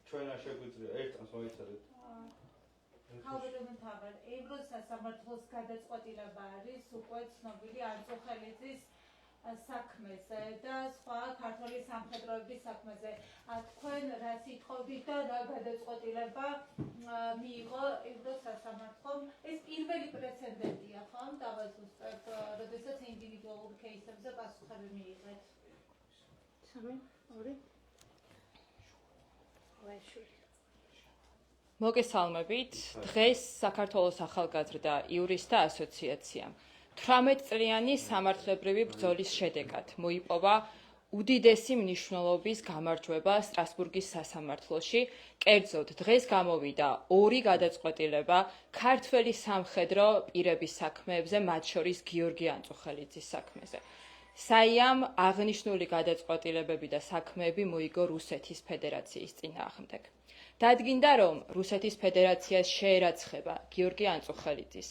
ჩვენ არ შეგვიძლია ერთ წამს მოიცადეთ. ხალხობრივი ევროსასამართლოს გადაწყვეტილება არის უკვე ცნობილი არწუხელიძის საქმეზე და სხვა ქართული სამხედროების საქმეზე. თქვენ რას ითხოვდით და რა გადაწყვეტილება მიიღო ევროსასამართლომ? ეს პირველი პრეცედენტია, ხო? დავას ვუსწრებ, როდესაც ინდივიდუალურ кейსებზე პასუხები მიიღეთ. მოგესალმებით. დღეს საქართველოს ახალგაზრდა იურისტთა ასოციაციამ 18 წლიანი სამართლებრივი ბრძოლის შედეგად მოიპოვა უდიდესი მნიშვნელობის გამარჯვება სტრასბურგის სასამართლოში. კერძოდ, დღეს გამოვიდა ორი გადაწყვეტილება ქართველი სამხედრო პირების საქმეებზე, მათ შორის გიორგი ანწუხელიძის საქმეზე. საიამ აღნიშნული გადაწყვეტილებები და საქმეები მოიგო რუსეთის ფედერაციის წინააღმდეგ. დადგინდა, რომ რუსეთის ფედერაციას შეერაცხება გიორგი ანწუხელიძის,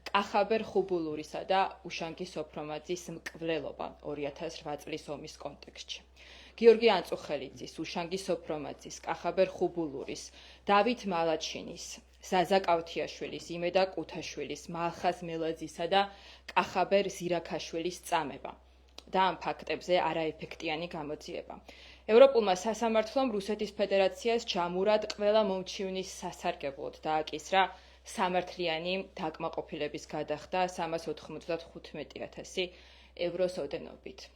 კახაბერ ხუბულურისა და უშანგი სოფრომაძის მკვლელობა 2008 წლის ომის კონტექსტში. გიორგი ანწუხელიძის, უშანგი სოფრომაძის, კახაბერ ხუბულურის, დავით მალაჩინის, ზაზა კავთიაშვილის, იმედა კუთაშვილის, მალხაზ მელაძისა და კახაბერ ზირაქაშვილის წამება და ამ ფაქტებზე არაეფექტიანი გამოძიება. ევროპულმა სასამართლომ რუსეთის ფედერაციას ჯამურად ყველა მომჩივნის სასარგებლოდ დააკისრა სამართლიანი დაკმაყოფილების გადახდა 395,000 ევროს ოდენობით.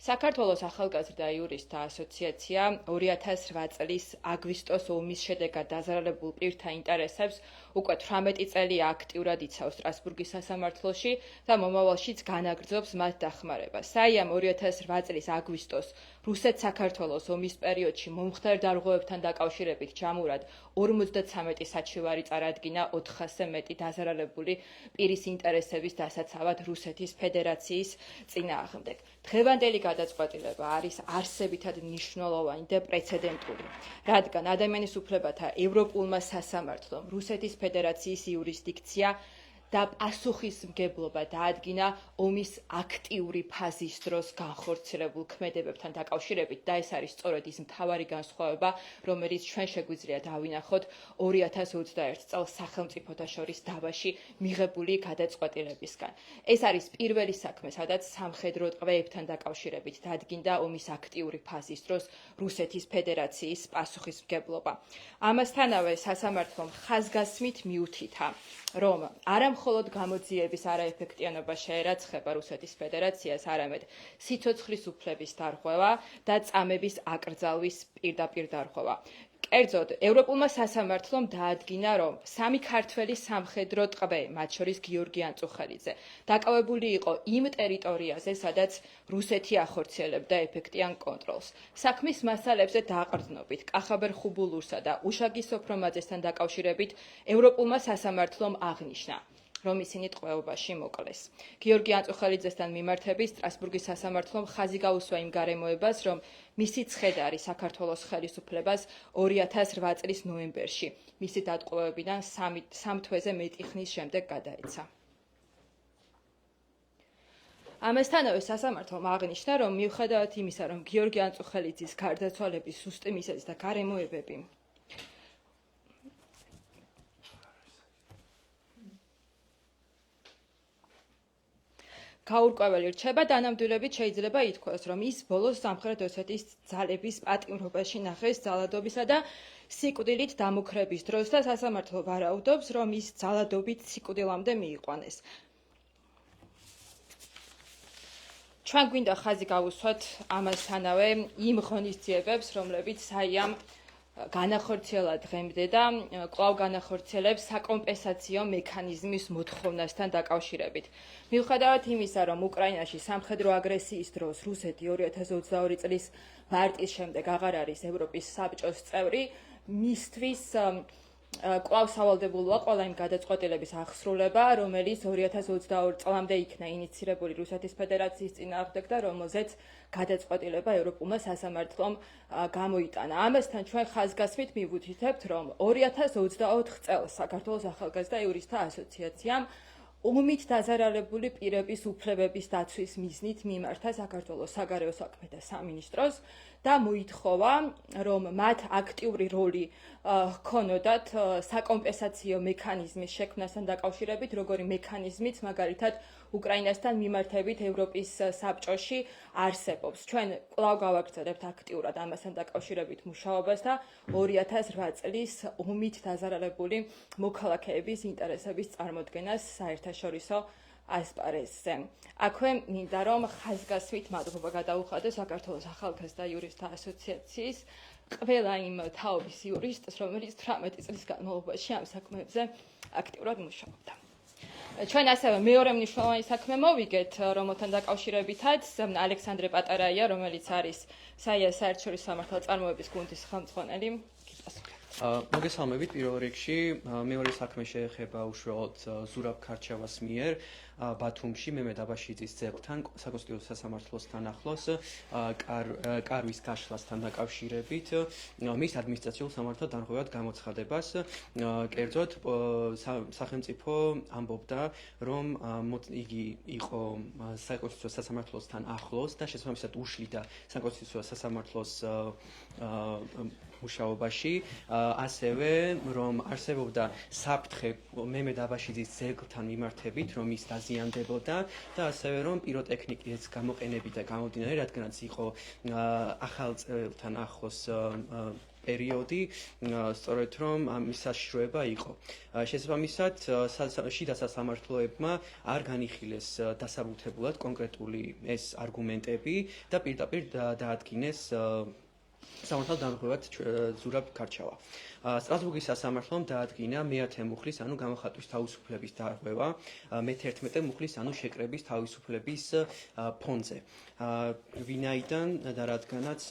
საქართველოს ახალგაზრდა იურისტთა ასოციაცია 2008 წლის აგვისტოს ომის შედეგად დაზარალებულ პირთა ინტერესებს უკვე 18 წელი აქტიურად იცავს სტრასბურგის სასამართლოში და მომავალშიც განაგრძობს მათ დახმარებას. საიამ 2008 წლის აგვისტოს რუსეთ-საქართველოს ომის პერიოდში მომხდარ დარღვევებთან დაკავშირებით ჯამურად 53 საჩივარი წარადგინა 400-ზე მეტი დაზარალებული პირის ინტერესების დასაცავად რუსეთის ფედერაციის წინააღმდეგ. დღევანდელი გადაწყვეტილება არის არსებითად მნიშვნელოვანი და პრეცედენტული, რადგან ადამიანის უფლებათა ევროპულმა სასამართლომ რუსეთის ფედერაციის იურისდიქცია და პასუხისმგებლობა დაადგინა ომის აქტიური ფაზის დროს განხორციელებულ ქმედებებთან დაკავშირებით და ეს არის სწორედ ის მთავარი განსხვავება, რომელიც ჩვენ შეგვიძლია დავინახოთ 2021 წელს სახელმწიფოთა შორის დავაში მიღებული გადაწყვეტილებისგან. ეს არის პირველი საქმე, სადაც სამხედრო ტყვეებთან დაკავშირებით დადგინდა ომის აქტიური ფაზის დროს რუსეთის ფედერაციის პასუხისმგებლობა. ამასთანავე სასამართლომ ხაზგასმით მიუთითა, რომ არა მხოლოდ გამოძიების არაეფექტიანობა შეერაცხება რუსეთის ფედერაციას, არამედ სიცოცხლის უფლების დარღვევა და წამების აკრძალვის პირდაპირ დარღვევა. კერძოდ, ევროპულმა სასამართლომ დაადგინა, რომ სამი ქართველი სამხედრო ტყვე, მათ შორის გიორგი ანწუხელიძე, დაკავებული იყო იმ ტერიტორიაზე, სადაც რუსეთი ახორციელებდა ეფექტიან კონტროლს. საქმის მასალებზე დაყრდნობით, კახაბერ ხუბულურსა და უშანგი სოფრომაძესთან დაკავშირებით ევროპულმა სასამართლომ აღნიშნა, რომ ისინი ტყვეობაში მოკლეს. გიორგი ანწუხელიძესთან მიმართების სტრასბურგის სასამართლომ ხაზი გაუსვა იმ გარემოებას, რომ მისი ცხედარი საქართველოს ხელისუფლებას 2008 წლის ნოემბერში მისი დატყვევებიდან 3 თვეზე მეტი ხნის შემდეგ გადაეცა. ამასთანავე სასამართლომ აღნიშნა, რომ მიუხედავად იმისა, რომ გიორგი ანწუხელიძის გარდაცვალების ზუსტი მიზეზი და გარემოებები გაურკვეველი რჩება, დანამდვილებით შეიძლება ითქვას, რომ ის ბოლოს სამხრეთ ოსეთის ძალების პატიმრობაში ნახეს ძალადობისა და სიკვდილით დამუქრების დროს და სასამართლო ვარაუდობს, რომ ის ძალადობით სიკვდილამდე მიიყვანეს. ჩვენ გვინდა ხაზი გავუსვათ ამასთანავე იმ ღონისძიებებს, რომლებიც საიამ განახორციელა დღემდე და კვლავ განახორციელებს საკომპენსაციო მექანიზმის მოთხოვნასთან დაკავშირებით. მიუხედავად იმისა, რომ უკრაინაში სამხედრო აგრესიის დროს რუსეთი 2022 წლის მარტის შემდეგ აღარ არის ევროპის საბჭოს წევრი, მისთვის კვლავ სავალდებულოა ყველა იმ გადაწყვეტილების აღსრულება, რომელიც 2022 წლამდე იქნა ინიცირებული რუსეთის ფედერაციის წინააღმდეგ და რომელზეც გადაწყვეტილება ევროპულმა სასამართლომ გამოიტანა. ამასთან ჩვენ ხაზგასმით მივუთითებთ, რომ 2024 წელს საქართველოს ახალგაზრდა იურისტთა ასოციაციამ ომით დაზარალებული პირების უფლებების დაცვის მიზნით მიმართა საქართველოს საგარეო საქმეთა სამინისტროს და მოითხოვა, რომ მათ აქტიური როლი ჰქონოდათ საკომპენსაციო მექანიზმის შექმნასთან დაკავშირებით, როგორი მექანიზმიც მაგალითად უკრაინასთან მიმართებით ევროპის საბჭოში არსებობს. ჩვენ კვლავ გავაგრძელებთ აქტიურად ამასთან დაკავშირებით მუშაობას და 2008 წლის ომით დაზარალებული მოქალაქეების ინტერესების წარმოდგენას საერთაშორისო ასპარეზზე. აქვე მინდა რომ ხაზგასმით მადლობა გადაუხადო საქართველოს ახალგაზრდა იურისტთა ასოციაციის ყველა იმ თაობის იურისტს, რომელიც 18 წლის განმავლობაში ამ საქმეებზე აქტიურად მუშაობდა. ჩვენ ასევე მეორე მნიშვნელოვანი საქმე მოვიგეთ, რომელთან დაკავშირებითაც ალექსანდრე პატარაია, რომელიც არის საერთაშორისო სამართალ წარმოების გუნდის ხელმძღვანელი. მოგესალმებით პირველ რიგში, მეორე საქმე შეეხება უშუალოდ ზურაბ ქარჩევას მიერ ბათუმში მემედ აბაშიძის ძეგლთან საკონსტიტუციო სასამართლოსთან ახლოს კარვის გაშლასთან დაკავშირებით მის ადმინისტრაციულ სამართალ დარღვევად გამოცხადებას. კერძოდ სახელმწიფო ამბობდა, რომ იგი იყო საკონსტიტუციო სასამართლოსთან ახლოს და შესაბამისად უშლიდა საკონსტიტუციო სასამართლოს მუშაობაში, ასევე რომ არსებობდა საფრთხე მემედ აბაშიძის ძეგლთან მიმართებით, რომ ის დაზიანდებოდა და ასევე რომ პიროტექნიკის გამოყენებით და გამომდინარე, რადგანაც იყო ახალ წელთან ახლოს პერიოდი, სწორედ რომ ამის საშიშროება იყო. შესაბამისად, შიდა სასამართლოებმა არ განიხილეს დასაბუთებულად კონკრეტული ეს არგუმენტები და პირდაპირ დაადგინეს სამართალ დარღვევად ზურაბ ქარჩავა. სტრასბურგის სასამართლომ დაადგინა მე-10 მუხლის, ანუ გამოხატვის თავისუფლების დარღვევა, მე-11 მუხლის, ანუ შეკრების თავისუფლების ფონზე. ვინაიდან და რადგანაც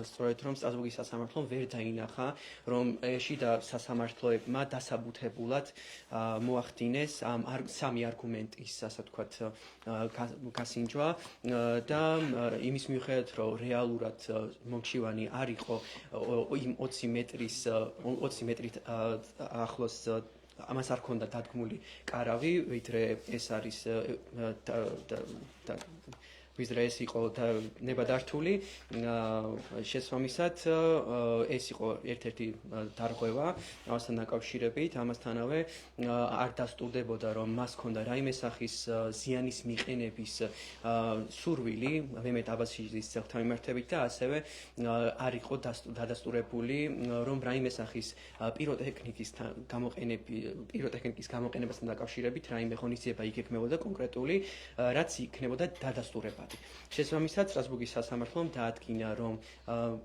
სწორედ რომ სტრასბურგის სასამართლომ ვერ დაინახა, რომ შიდა სასამართლოებმა დასაბუთებულად მოახდინეს სამი არგუმენტის, ასე ვთქვათ, გასინჯვა და იმის მიუხედავად, რომ რეალურად მომჩივანი არ იყო იმ 20 მეტრით ახლოს ამას არ ქონდა დადგმული კარავი, ვიდრე ეს არის ვიდრე ეს იყო ნებადართული. შესაბამისად, ეს იყო ერთ-ერთი დარღვევა ამასთან დაკავშირებით. ამასთანავე არ დასტურდებოდა, რომ მას ჰქონდა რაიმე სახის ზიანის მიყენების სურვილი მემედ აბაშიძის ძეგლთან მიმართებით და ასევე არ იყო დადასტურებული, რომ რაიმე სახის პიროტექნიკის გამოყენებასთან დაკავშირებით რაიმე ღონისძიება იგეგმებოდა კონკრეტული, რაც იქნებოდა დადასტურება. შესაბამისად, სტრასბურგის სასამართლომ დაადგინა, რომ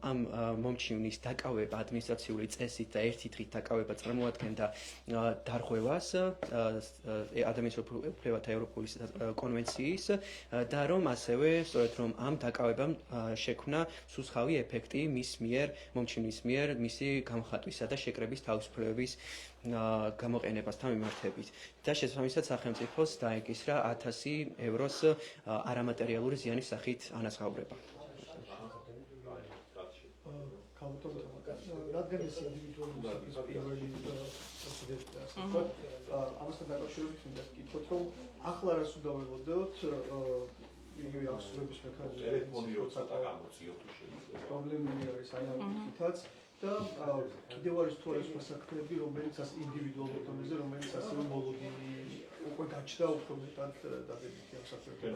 ამ მომჩივნის დაკავება ადმინისტრაციული წესით და ერთი დღით დაკავება წარმოადგენდა დარღვევას ადამიანის უფლებათა ევროპული კონვენციის და რომ ასევე სწორედ რომ ამ დაკავებამ შექმნა სუსხავი ეფექტი მის მიერ, მომჩივნის მიერ, მისი გამხატვისა და შეკრების თავისუფლების გამოყენებასთან მიმართებით. და შესაბამისად სახელმწიფოს დაეკისრა 1000 ევროს არამატერიალური ზიანის სახით ანაზღაურება. რადგან ეს ინდივიდუალური პირველი ამასთან დაკავშირებით მინდა ვკითხოთ, რომ ახლა რას უნდა ველოდოთ იგივე აღსრულების მექანიზმის პრობლემები არის აი ამ კითაც და კიდევ არის თუ არა სხვა საქმეები, რომელიც ინდივიდუალურ დონეზე, რომელიც ასევე მოლოდინი უკვე გაჩნდა უფრო მეტად დადებითი ამ საქმეებში.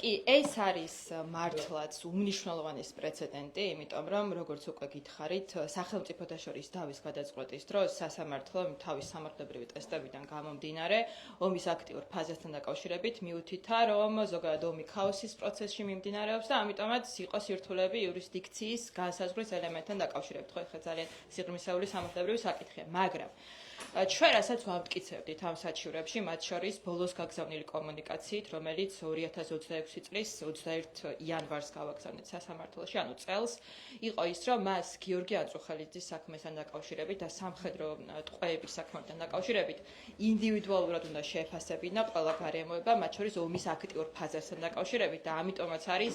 კი, ეს არის მართლაც უმნიშვნელოვანეს პრეცედენტი, იმიტომ რომ როგორც უკვე გითხარით, სახელმწიფოთა შორის დავის გადაწყვეტის დროს სასამართლომ თავის სამართლებრივი ტესტებიდან გამომდინარე, ომის აქტიურ ფაზასთან დაკავშირებით მიუთითა, რომ ზოგადად ომი ქაოსის პროცესში მიმდინარეობს და ამიტომაც იყო სირთულეები იურისდიქციის განსაზღვრის ელემენტთან დაკავშირებით. ხო, ეხლა ძალიან სიღრმისეული სამართლებრივი საკითხია, მაგრამ ჩვენ რასაც ვამტკიცებდით ამ საჩივრებში, მათ შორის ბოლოს გაგზავნილი კომუნიკაციით, რომელიც 2026 წლის 21 იანვარს გავაგზავნეთ სასამართლოში, ანუ წელს, იყო ის, რომ მას გიორგი აწუხელიძის საქმესთან დაკავშირებით და სამხედრო ტყვეების საქმესთან დაკავშირებით ინდივიდუალურად უნდა შეეფასებინა ყველა გარემოება, მათ შორის ომის აქტიურ ფაზასთან დაკავშირებით და ამიტომაც არის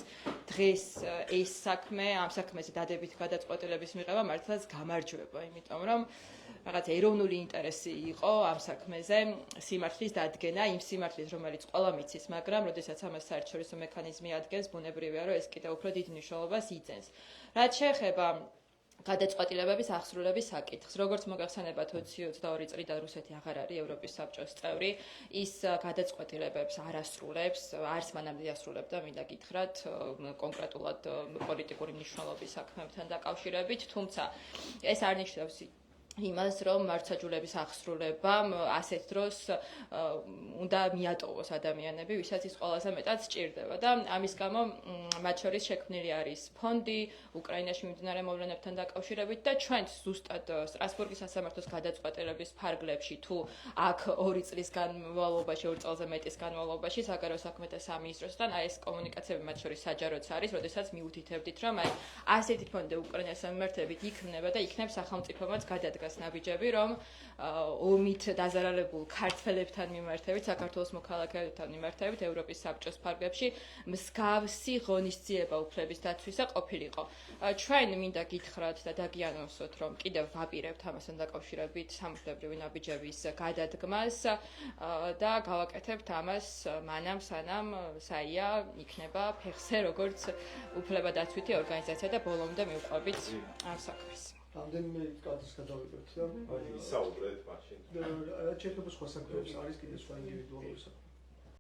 დღეს ეს საქმე, ამ საქმეზე დადებითი გადაწყვეტილების მიღება მართლაც გამარჯვება, იმიტომ რომ რაღაც ეროვნული საინტერესი იყო ამ საქმეზე სიმართლის დადგენა, იმ სიმართლის, რომელიც ყველა მიცის, მაგრამ როდესაც ამას საერთაშორისო მექანიზმი ადგენს, ბუნებრივია, რომ ეს კიდევ უფრო დიდ მნიშვნელობას იძენს. რაც შეეხება გადაწყვეტილებების აღსრულების საკითხს. როგორც მოგახსენებათ 2022 წლიდან რუსეთი აღარ არის ევროპის საბჭოს წევრი, ის გადაწყვეტილებებს არ ასრულებს, არც მანამდე ასრულებდა, მინდა გითხრათ, კონკრეტულად პოლიტიკური მნიშვნელობის საქმეებთან დაკავშირებით, თუმცა ეს არ ნიშნავს იმას, რომ მართლმსაჯულების აღსრულებამ ასეთ დროს უნდა მიატოვოს ადამიანები, ვისაც ის ყველაზე მეტად სჭირდება და ამის გამო მათ შორის შექმნილი არის ფონდი უკრაინაში მიმდინარე მოვლენებთან დაკავშირებით და ჩვენ ზუსტად სტრასბურგის სასამართლოს გადაწყვეტილების ფარგლებში თუ აქ 2 წლის განმავლობაში, 2 წელზე მეტის განმავლობაში საგარეო საქმეთა სამინისტროსთან ეს კომუნიკაციები მათ შორის საჯაროც არის, როდესაც მიუთითებდით, რომ აი ასეთი ფონდი უკრაინას მიმართებით იქმნება და იქნებ სახელმწიფომაც გადადგა ნაბიჯები, რომ ომით დაზარალებულ ქართველებთან მიმართებით, საქართველოს მოქალაქეებთან მიმართებით ევროპის საბჭოს ფარგლებში მსგავსი ღონისძიება უფლების დაცვისა ყოფილიყო. ჩვენ მინდა გითხრათ და დაგიანონსოთ, რომ კიდევ ვაპირებთ ამასთან დაკავშირებით სამართლებრივი ნაბიჯების გადადგმას და გავაკეთებთ ამას მანამ, სანამ საია იქნება ფეხზე, როგორც უფლებადაცვითი ორგანიზაცია და ბოლომდე მივყვებით ამ საქმეს. რამდენიმე კადრს გადავიღებთ და ისაუბრეთ მაშინ. რაც შეეხება სხვა საქმეებს არის კიდე სხვა ინდივიდუალური საქმე.